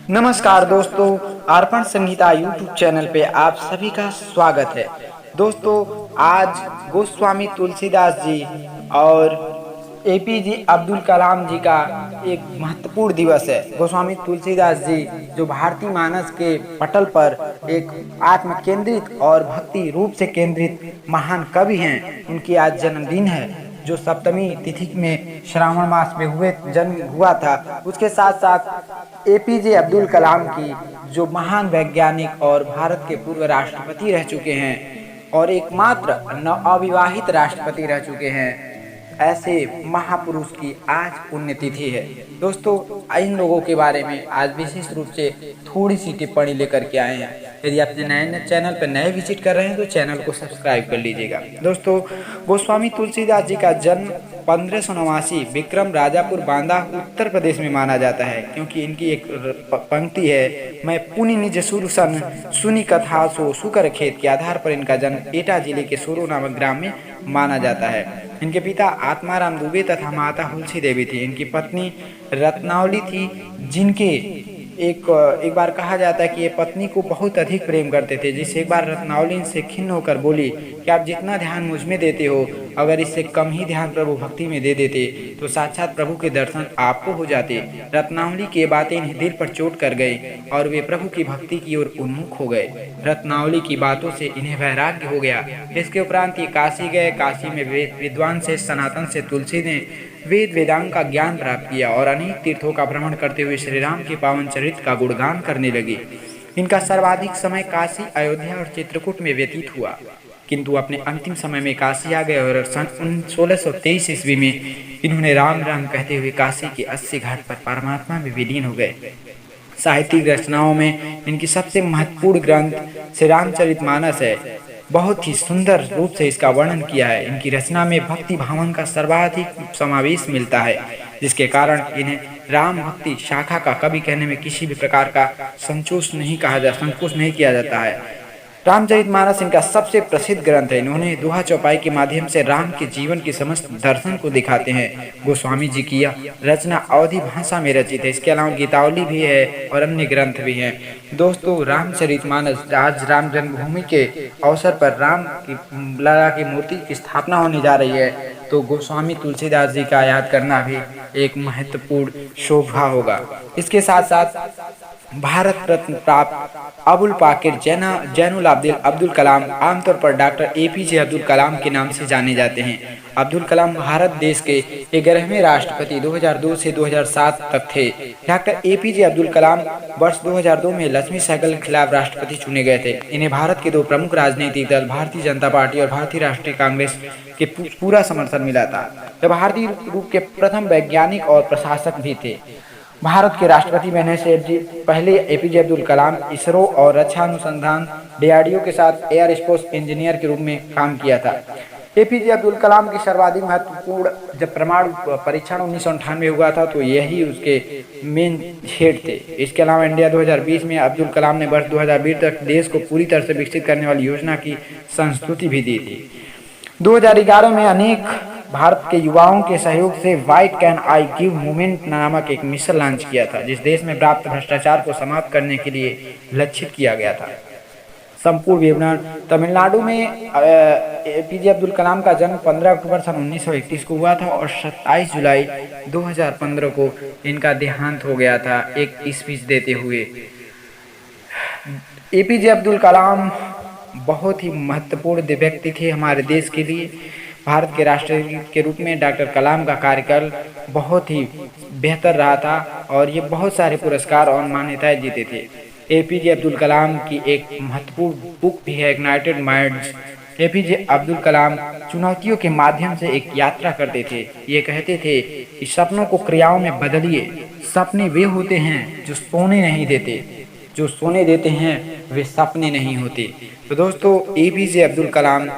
नमस्कार दोस्तों, अर्पण Sangeeta YouTube channel पे आप सभी का स्वागत है। दोस्तों, आज गोस्वामी तुलसीदास जी और एपीजे अब्दुल कलाम जी का एक महत्वपूर्ण दिवस है। गोस्वामी तुलसीदास जी जो भारतीय मानस के पटल पर एक आत्म केंद्रित और भक्ति रूप से केंद्रित महान कवि हैं, उनकी आज जन्मदिन है जो सप्तमी तिथि में श्रावण मास में जन्म हुआ था। उसके साथ साथ एपीजे अब्दुल कलाम की जो महान वैज्ञानिक और भारत के पूर्व राष्ट्रपति रह चुके हैं और एकमात्र अविवाहित राष्ट्रपति रह चुके हैं, ऐसे महापुरुष की आज पुण्यतिथि है। दोस्तों, इन लोगों के बारे में आज विशेष रूप से थोड़ी सी टिप्पणी लेकर के आए हैं। यदि आप नए चैनल पर नए विजिट कर रहे हैं तो चैनल को सब्सक्राइब कर लीजिएगा। दोस्तों, गोस्वामी तुलसीदास जी का जन्म 1589 विक्रम राजापुर बांदा उत्तर प्रदेश में माना जाता है, क्योंकि इनकी एक पंक्ति है, मैं पुनि निज सुर सन सुनी कथा सो सुकर खेत, के आधार पर इनका जन्म एटा जिले के सोरो नामक ग्राम में माना जाता है। इनके पिता आत्माराम दुबे तथा माता हुलसी देवी थी। इनकी पत्नी रत्नावली थी, जिनके एक बार कहा जाता है कि ये पत्नी को बहुत अधिक प्रेम करते थे, जिससे एक बार रत्नावली इनसे खिन्न होकर बोली कि आप जितना ध्यान मुझ में देते हो, अगर इससे कम ही ध्यान प्रभु भक्ति में दे देते तो साक्षात प्रभु के दर्शन आपको हो जाते। रत्नावली की बातें इन्हें दिल पर चोट कर गई और वे प्रभु की भक्ति की ओर उन्मुख हो गए। रत्नावली की बातों से इन्हें वैराग्य हो गया। इसके उपरांत ये काशी गए। काशी में विद्वान से सनातन से तुलसी ने वेद वेदांग का ज्ञान प्राप्त किया और अनेक तीर्थों का भ्रमण करते हुए श्री राम के पावन चरित्र का गुणगान करने लगे। इनका सर्वाधिक समय काशी, अयोध्या और चित्रकूट में व्यतीत हुआ, किंतु अपने अंतिम समय में काशी आ गए और सन 1623 ईस्वी में इन्होंने राम राम कहते हुए काशी के 80 घाट पर परमात्मा में विलीन हो गए। साहित्यिक रचनाओं में इनकी सबसे महत्वपूर्ण ग्रंथ श्री रामचरितमानस है। बहुत ही सुंदर रूप से इसका वर्णन किया है। इनकी रचना में भक्ति भावन का सर्वाधिक समावेश मिलता है, जिसके कारण इन्हें राम भक्ति शाखा का कवि कहने में किसी भी प्रकार का संकोच नहीं किया जाता है। रामचरितमानस इनका सबसे प्रसिद्ध ग्रंथ है। इन्होंने दोहा चौपाई के माध्यम से राम के जीवन के समस्त दर्शन को दिखाते हैं। गोस्वामी जी की यह रचना अवधी भाषा में रचित है। इसके अलावा गीतावली भी है और अन्य ग्रंथ भी हैं। दोस्तों, रामचरितमानस आज राम जन्मभूमि के अवसर पर राम की लला की मूर्ति की स्थापना होने जा रही है, तो गोस्वामी तुलसीदास जी का याद करना भी एक महत्वपूर्ण शोभा होगा। इसके साथ साथ भारत रत्न प्राप्त अबुल पाकिर जैनुल अब्दुल कलाम आमतौर पर डॉक्टर एपीजे अब्दुल कलाम के नाम से जाने जाते हैं। अब्दुल कलाम भारत देश के 11वें राष्ट्रपति 2002 से 2007 तक थे। डॉक्टर एपीजे अब्दुल कलाम वर्ष 2002 में लक्ष्मी सहगल के खिलाफ राष्ट्रपति चुने गए थे। इन्हें भारत के दो प्रमुख राजनीतिक दल भारतीय जनता पार्टी और भारतीय राष्ट्रीय कांग्रेस के पूरा समर्थन मिला था। वे भारतीय रूप के प्रथम वैज्ञानिक और प्रशासक भी थे। भारत के राष्ट्रपति बनने से पहले एपीजे अब्दुल कलाम इसरो और रक्षा अनुसंधान डीआरडीओ के साथ एयर स्पोर्स इंजीनियर के रूप में काम किया था। एपीजे अब्दुल कलाम की सर्वाधिक महत्वपूर्ण जब परमाणु परीक्षण 1998 हुआ था, तो यही उसके मेन हेड थे। इसके अलावा इंडिया 2020 में अब्दुल कलाम ने वर्ष 2020 तक देश को पूरी तरह से विकसित करने वाली योजना की संस्तुति भी दी थी। 2011 में अनेक भारत के युवाओं के सहयोग से white can I give movement नामक एक मिशन लॉन्च किया था, जिस देश में प्राप्त भ्रष्टाचार को समाप्त करने के लिए लक्षित किया गया था। संपूर्ण विवरण। तमिलनाडु में एपीजे अब्दुल कलाम का जन्म 15 अक्टूबर सन 1931 को हुआ था और 27 जुलाई 2015 को इनका देहांत हो गया था एक स्पीच देते हुए। एपीजे अब्दुल कलाम बहुत ही महत्वपूर्ण व्यक्ति थे हमारे देश के लिए। भारत के राष्ट्रपति के रूप में डॉक्टर कलाम का कार्यकाल बहुत ही बेहतर रहा था और ये बहुत सारे पुरस्कार और मान्यताएं जीते थे। एपीजे अब्दुल कलाम की एक महत्वपूर्ण बुक भी है, ignited minds. APJ Abdul Kalam चुनौतियों के माध्यम से एक यात्रा करते थे। ये कहते थे कि सपनों को क्रियाओं में बदलिए। सपने वे होते हैं जो सोने नहीं देते, जो सोने देते हैं वे सपने नहीं होते। तो दोस्तों, एपीजे अब्दुल कलाम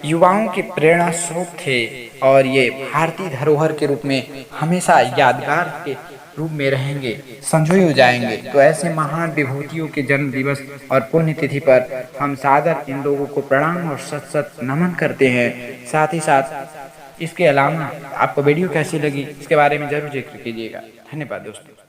युवाओं के प्रेरणा स्रोत थे और ये भारतीय धरोहर के रूप में हमेशा यादगार के रूप में रहेंगे, संजोए हो जाएंगे। तो ऐसे महान विभूतियों के जन्म दिवस और पुण्यतिथि पर हम सादर इन लोगों को प्रणाम और सत सत नमन करते हैं। साथ ही साथ इसके अलावा आपको वीडियो कैसी लगी इसके बारे में जरूर जिक्र कीजिएगा। धन्यवाद दोस्तों।